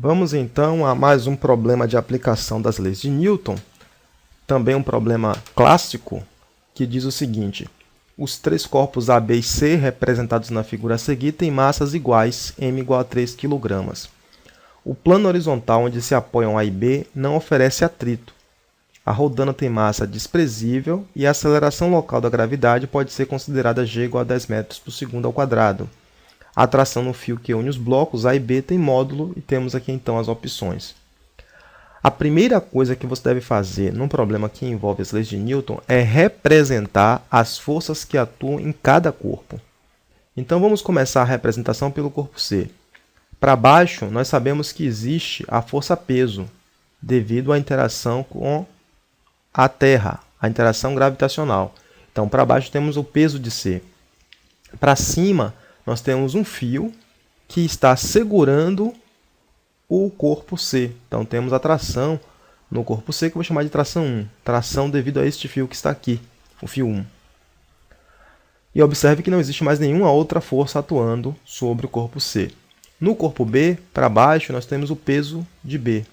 Vamos então a mais um problema de aplicação das leis de Newton, também um problema clássico, que diz o seguinte: os três corpos A, B e C, representados na figura a seguir, têm massas iguais, m igual a 3 kg. O plano horizontal onde se apoiam A e B não oferece atrito. A rodana tem massa desprezível e a aceleração local da gravidade pode ser considerada g igual a 10 metros por segundo ao quadrado. A tração no fio que une os blocos A e B tem módulo e temos aqui então as opções. A primeira coisa que você deve fazer num problema que envolve as leis de Newton é representar as forças que atuam em cada corpo. Então vamos começar a representação pelo corpo C. Para baixo, nós sabemos que existe a força-peso, devido à interação com a Terra, a interação gravitacional. Então, para baixo temos o peso de C. Para cima, nós temos um fio que está segurando o corpo C. Então, temos a tração no corpo C, que eu vou chamar de tração 1. Tração devido a este fio que está aqui, o fio 1. E observe que não existe mais nenhuma outra força atuando sobre o corpo C. No corpo B, para baixo, nós temos o peso de B,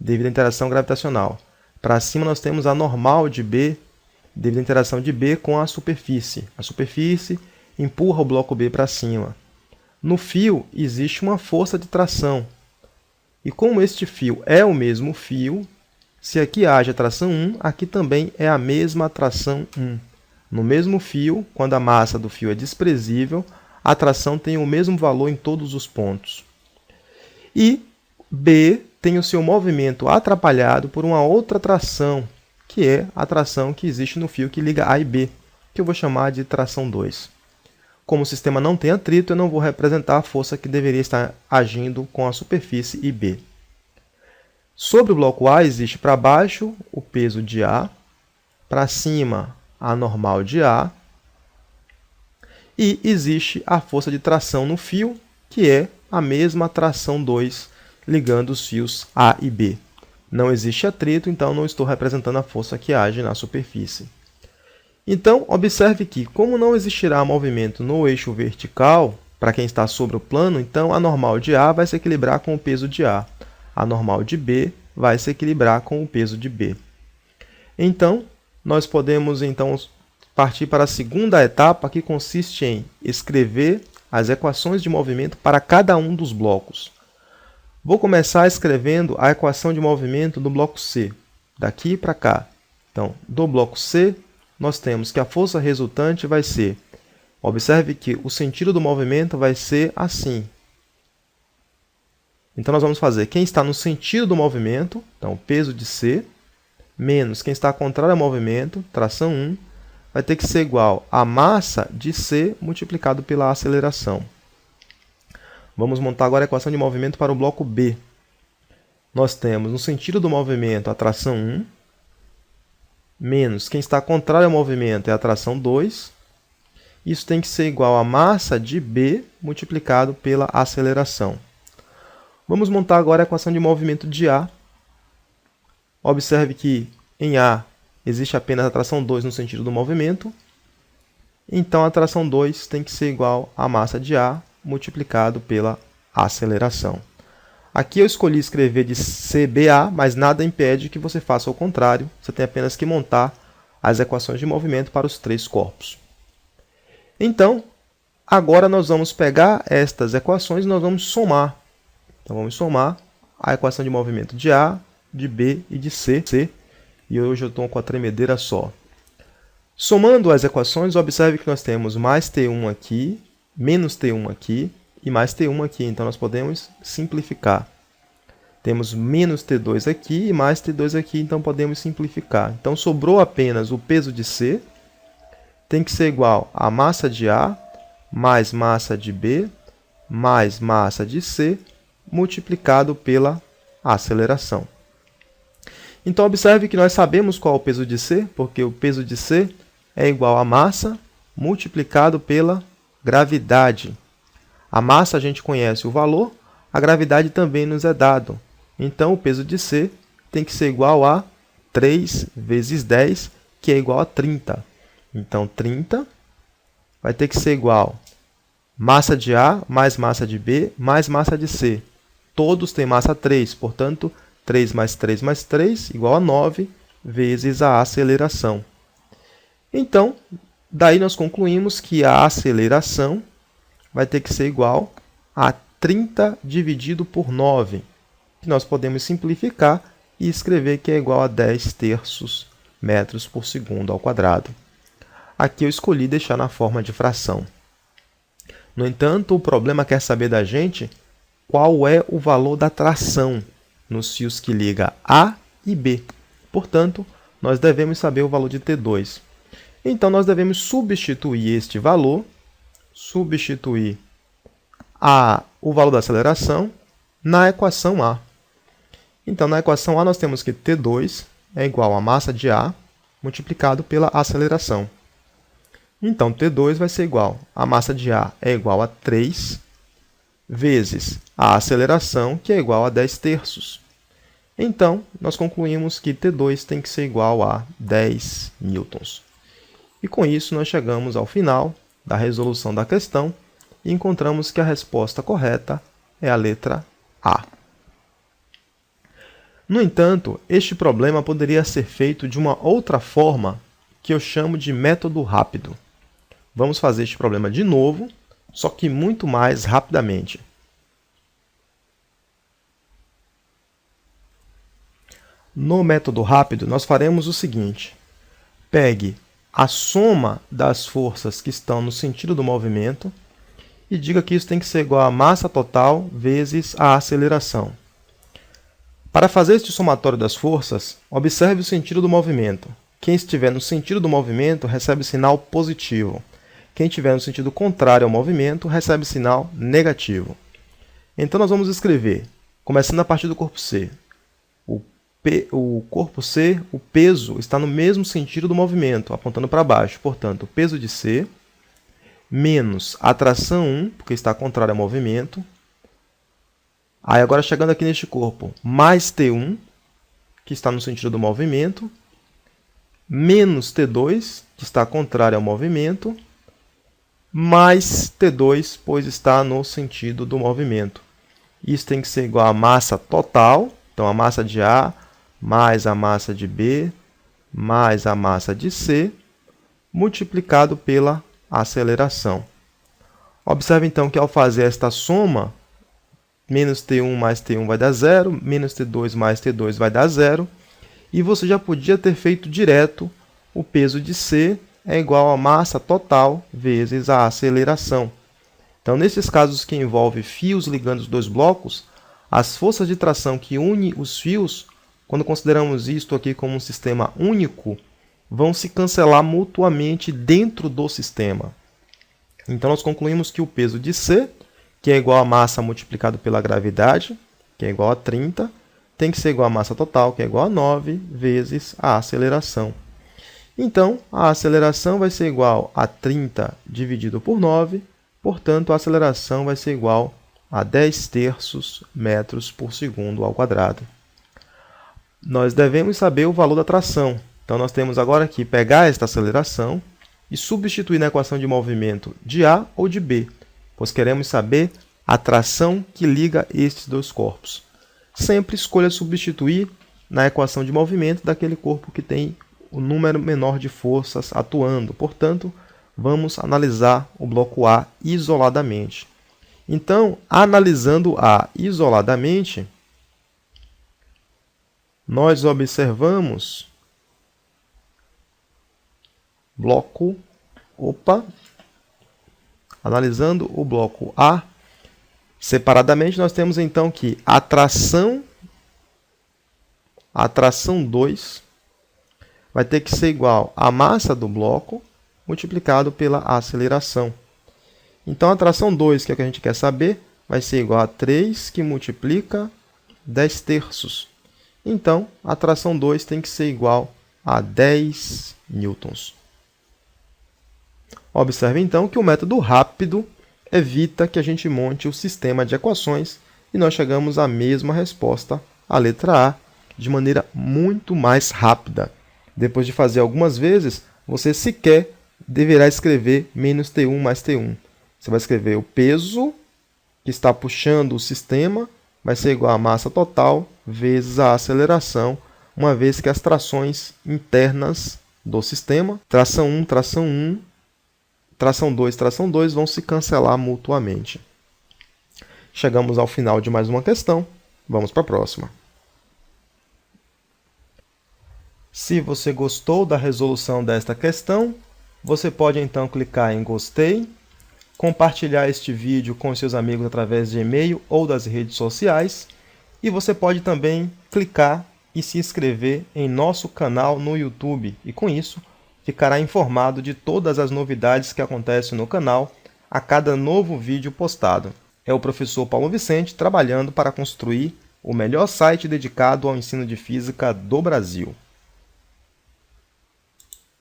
devido à interação gravitacional. Para cima, nós temos a normal de B, devido à interação de B com a superfície. A superfície empurra o bloco B para cima. No fio, existe uma força de tração. E como este fio é o mesmo fio, se aqui haja tração 1, aqui também é a mesma tração 1. No mesmo fio, quando a massa do fio é desprezível, a tração tem o mesmo valor em todos os pontos. E B tem o seu movimento atrapalhado por uma outra tração, que é a tração que existe no fio que liga A e B, que eu vou chamar de tração 2. Como o sistema não tem atrito, eu não vou representar a força que deveria estar agindo com a superfície e B. Sobre o bloco A, existe para baixo o peso de A, para cima a normal de A, e existe a força de tração no fio, que é a mesma tração 2, ligando os fios A e B. Não existe atrito, então não estou representando a força que age na superfície. Então, observe que, como não existirá movimento no eixo vertical, para quem está sobre o plano, então a normal de A vai se equilibrar com o peso de A. A normal de B vai se equilibrar com o peso de B. Então, nós podemos partir para a segunda etapa, que consiste em escrever as equações de movimento para cada um dos blocos. Vou começar escrevendo a equação de movimento do bloco C, daqui para cá. Então, do bloco C, nós temos que a força resultante vai ser, observe que o sentido do movimento vai ser assim. Então, nós vamos fazer quem está no sentido do movimento, então, peso de C, menos quem está contrário ao movimento, tração 1, vai ter que ser igual a massa de C multiplicado pela aceleração. Vamos montar agora a equação de movimento para o bloco B. Nós temos no sentido do movimento a tração 1, menos quem está contrário ao movimento é a tração 2. Isso tem que ser igual a massa de B multiplicado pela aceleração. Vamos montar agora a equação de movimento de A. Observe que em A existe apenas a tração 2 no sentido do movimento. Então, a tração 2 tem que ser igual a massa de A multiplicado pela aceleração. Aqui eu escolhi escrever de CBA, mas nada impede que você faça o contrário. Você tem apenas que montar as equações de movimento para os três corpos. Então, agora nós vamos pegar estas equações e nós vamos somar. Então, vamos somar a equação de movimento de A, de B e de C. E hoje eu estou com a tremedeira só. Somando as equações, observe que nós temos mais T1 aqui, menos T1 aqui e mais T1 aqui. Então, nós podemos simplificar. Temos menos T2 aqui e mais T2 aqui, então podemos simplificar. Então, sobrou apenas o peso de C, tem que ser igual a massa de A, mais massa de B, mais massa de C, multiplicado pela aceleração. Então, observe que nós sabemos qual é o peso de C, porque o peso de C é igual a massa multiplicado pela gravidade. A massa a gente conhece o valor, a gravidade também nos é dado. Então, o peso de C tem que ser igual a 3 vezes 10, que é igual a 30. Então, 30 vai ter que ser igual a massa de A mais massa de B mais massa de C. todos têm massa 3, portanto, 3 mais 3 mais 3 igual a 9 vezes a aceleração. Então, daí nós concluímos que a aceleração vai ter que ser igual a 30 dividido por 9, que nós podemos simplificar e escrever que é igual a 10 terços metros por segundo ao quadrado. Aqui eu escolhi deixar na forma de fração. No entanto, o problema quer saber da gente qual é o valor da tração nos fios que liga A e B. Portanto, nós devemos saber o valor de T2. Então, nós devemos substituir este valor, substituir o valor da aceleração na equação A. Então, na equação A, nós temos que T2 é igual a massa de A multiplicado pela aceleração. Então, T2 vai ser igual a massa de A é igual a 3 vezes a aceleração, que é igual a 10 terços. Então, nós concluímos que T2 tem que ser igual a 10 newtons. E com isso, nós chegamos ao final da resolução da questão e encontramos que a resposta correta é a letra A. No entanto, este problema poderia ser feito de uma outra forma que eu chamo de método rápido. Vamos fazer este problema de novo, só que muito mais rapidamente. No método rápido, nós faremos o seguinte. Pegue a soma das forças que estão no sentido do movimento e diga que isso tem que ser igual a massa total vezes a aceleração. Para fazer este somatório das forças, observe o sentido do movimento. Quem estiver no sentido do movimento recebe sinal positivo. Quem estiver no sentido contrário ao movimento recebe sinal negativo. Então, nós vamos escrever, começando a partir do corpo C. O corpo C, o peso, está no mesmo sentido do movimento, apontando para baixo. Portanto, o peso de C menos a tração 1, porque está contrário ao movimento. Aí, agora chegando aqui neste corpo, mais T1, que está no sentido do movimento, menos T2, que está contrário ao movimento, mais T2, pois está no sentido do movimento. Isso tem que ser igual à massa total, então a massa de A mais a massa de B mais a massa de C, multiplicado pela aceleração. Observe então que ao fazer esta soma, menos T1 mais T1 vai dar 0, menos T2 mais T2 vai dar 0, e você já podia ter feito direto o peso de C é igual a massa total vezes a aceleração. Então, nesses casos que envolvem fios ligando os dois blocos, as forças de tração que unem os fios, quando consideramos isto aqui como um sistema único, vão se cancelar mutuamente dentro do sistema. Então, nós concluímos que o peso de C, que é igual a massa multiplicado pela gravidade, que é igual a 30, tem que ser igual a massa total, que é igual a 9, vezes a aceleração. Então, a aceleração vai ser igual a 30 dividido por 9, portanto, a aceleração vai ser igual a 10 terços metros por segundo ao quadrado. Nós devemos saber o valor da tração. Então, nós temos agora que pegar esta aceleração e substituir na equação de movimento de A ou de B, pois queremos saber a tração que liga estes dois corpos. Sempre escolha substituir na equação de movimento daquele corpo que tem o número menor de forças atuando. Portanto, vamos analisar o bloco A isoladamente. Então, analisando A isoladamente, nós observamos analisando o bloco A separadamente, nós temos então que a tração 2 vai ter que ser igual à massa do bloco multiplicado pela aceleração. Então, a tração 2, que é o que a gente quer saber, vai ser igual a 3, que multiplica 10 terços. Então, a tração 2 tem que ser igual a 10 newtons. Observe, então, que o método rápido evita que a gente monte o sistema de equações e nós chegamos à mesma resposta, a letra A, de maneira muito mais rápida. Depois de fazer algumas vezes, você sequer deverá escrever menos T1 mais T1. Você vai escrever o peso que está puxando o sistema vai ser igual a massa total vezes a aceleração, uma vez que as trações internas do sistema, tração 1, tração 1, tração 2 vão se cancelar mutuamente. Chegamos ao final de mais uma questão. Vamos para a próxima. Se você gostou da resolução desta questão, você pode então clicar em gostei, compartilhar este vídeo com seus amigos através de e-mail ou das redes sociais, e você pode também clicar e se inscrever em nosso canal no YouTube, e com isso ficará informado de todas as novidades que acontecem no canal a cada novo vídeo postado. É o professor Paulo Vicente trabalhando para construir o melhor site dedicado ao ensino de física do Brasil.